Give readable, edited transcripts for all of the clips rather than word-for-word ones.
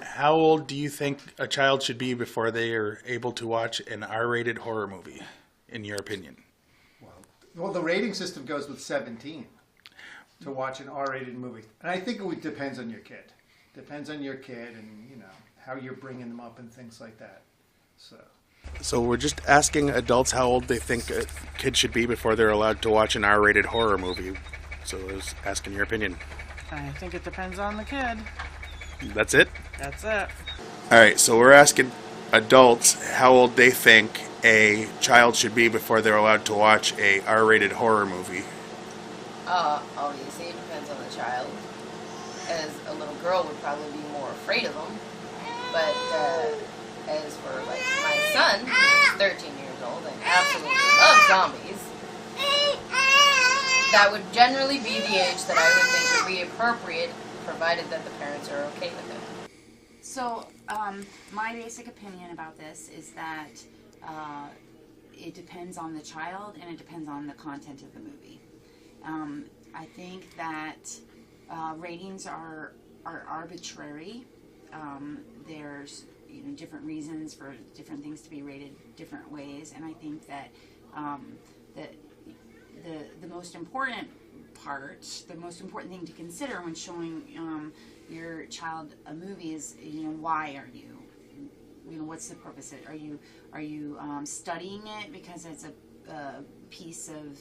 How old do you think a child should be before they are able to watch an R-rated horror movie, in your opinion? Well, the rating system goes with 17 to watch an R-rated movie, and I think it depends on your kid. Depends on your kid, and how you're bringing them up and things like that. So we're just asking adults how old they think a kid should be before they're allowed to watch an R-rated horror movie. So I was asking your opinion. I think it depends on the kid. That's it? That's it. All right, so we're asking adults how old they think a child should be before they're allowed to watch a R-rated horror movie. Obviously, it depends on the child. As a little girl would probably be more afraid of them. But as for like my son, who's 13 years old and absolutely loves zombies, that would generally be the age that I would think would be appropriate, provided that the parents are okay with it. So, my basic opinion about this is that it depends on the child and it depends on the content of the movie. I think that ratings are arbitrary. There's different reasons for different things to be rated different ways, and I think that that the most important part, the most important thing to consider when showing your child a movie is why are you what's the purpose? Are you studying it because it's a piece of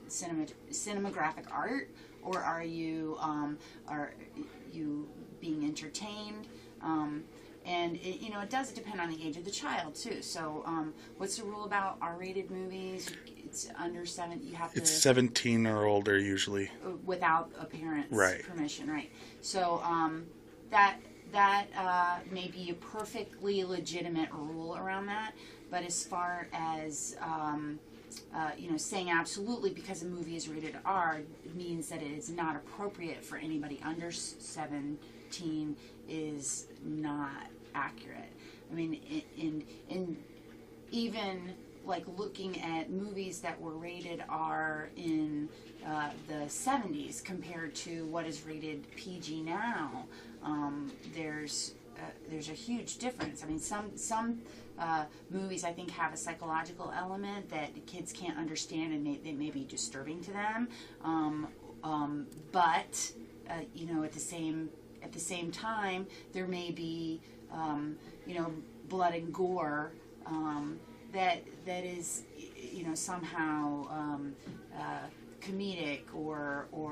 cinematographic art, or are you being entertained? And it does depend on the age of the child too. So what's the rule about R-rated movies? It's under 7. You have to. It's 17 or older usually. Without a parent's permission, right? So that may be a perfectly legitimate rule around that. But as far as saying absolutely because a movie is rated R means that it is not appropriate for anybody under 17 is not accurate. I mean, in even like looking at movies that were rated R in the 70s compared to what is rated PG now, there's a huge difference. I mean, some movies I think have a psychological element that kids can't understand and they may be disturbing to them. But at the same time, there may be blood and gore that is somehow comedic or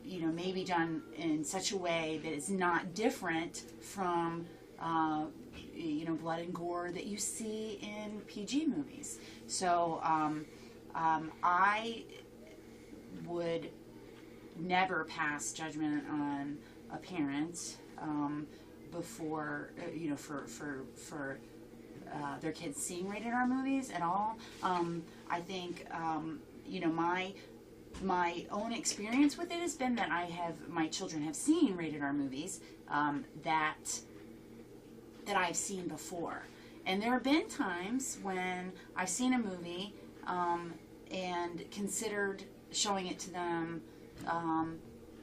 maybe done in such a way that is not different from blood and gore that you see in PG movies. So I would never pass judgment on a parent before for their kids seeing rated R movies at all. I think my own experience with it has been that my children have seen rated R movies that I've seen before, and there have been times when I've seen a movie and considered showing it to them,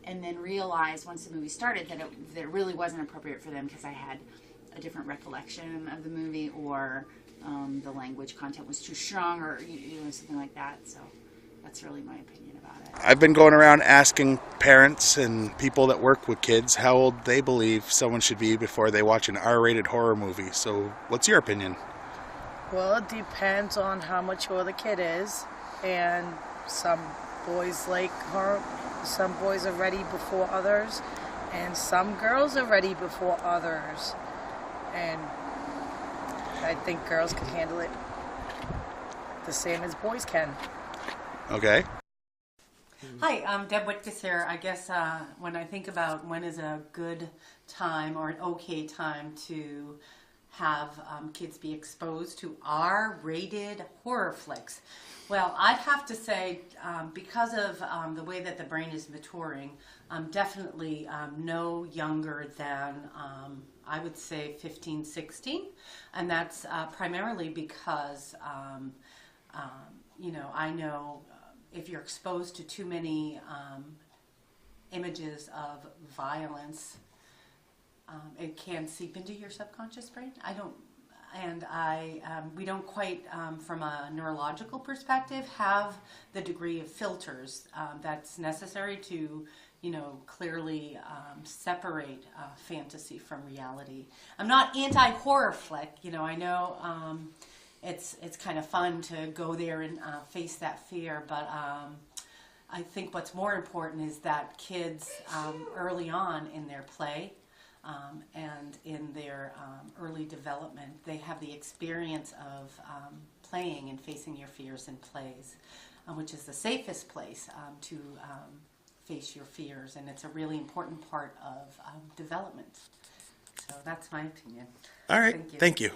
and then realized once the movie started that it really wasn't appropriate for them because I had a different recollection of the movie, or the language content was too strong, or something like that. So that's really my opinion about it. I've been going around asking parents and people that work with kids how old they believe someone should be before they watch an R-rated horror movie. So what's your opinion? Well, it depends on how mature the kid is, and some boys like horror. Some boys are ready before others, and some girls are ready before others. And I think girls can handle it the same as boys can. Okay. Hi, Deb Whitkus here. I guess when I think about when is a good time or an okay time to have kids be exposed to R-rated horror flicks, well, I'd have to say because of the way that the brain is maturing, definitely no younger than I would say 15, 16, and that's primarily because I know if you're exposed to too many images of violence, it can seep into your subconscious brain. We don't quite, from a neurological perspective, have the degree of filters that's necessary to, clearly separate fantasy from reality. I'm not anti-horror flick. I know it's kind of fun to go there and face that fear, but I think what's more important is that kids early on in their play and in their early development, they have the experience of playing and facing your fears in plays, which is the safest place to face your fears, and it's a really important part of development. So that's my opinion. All right. Thank you.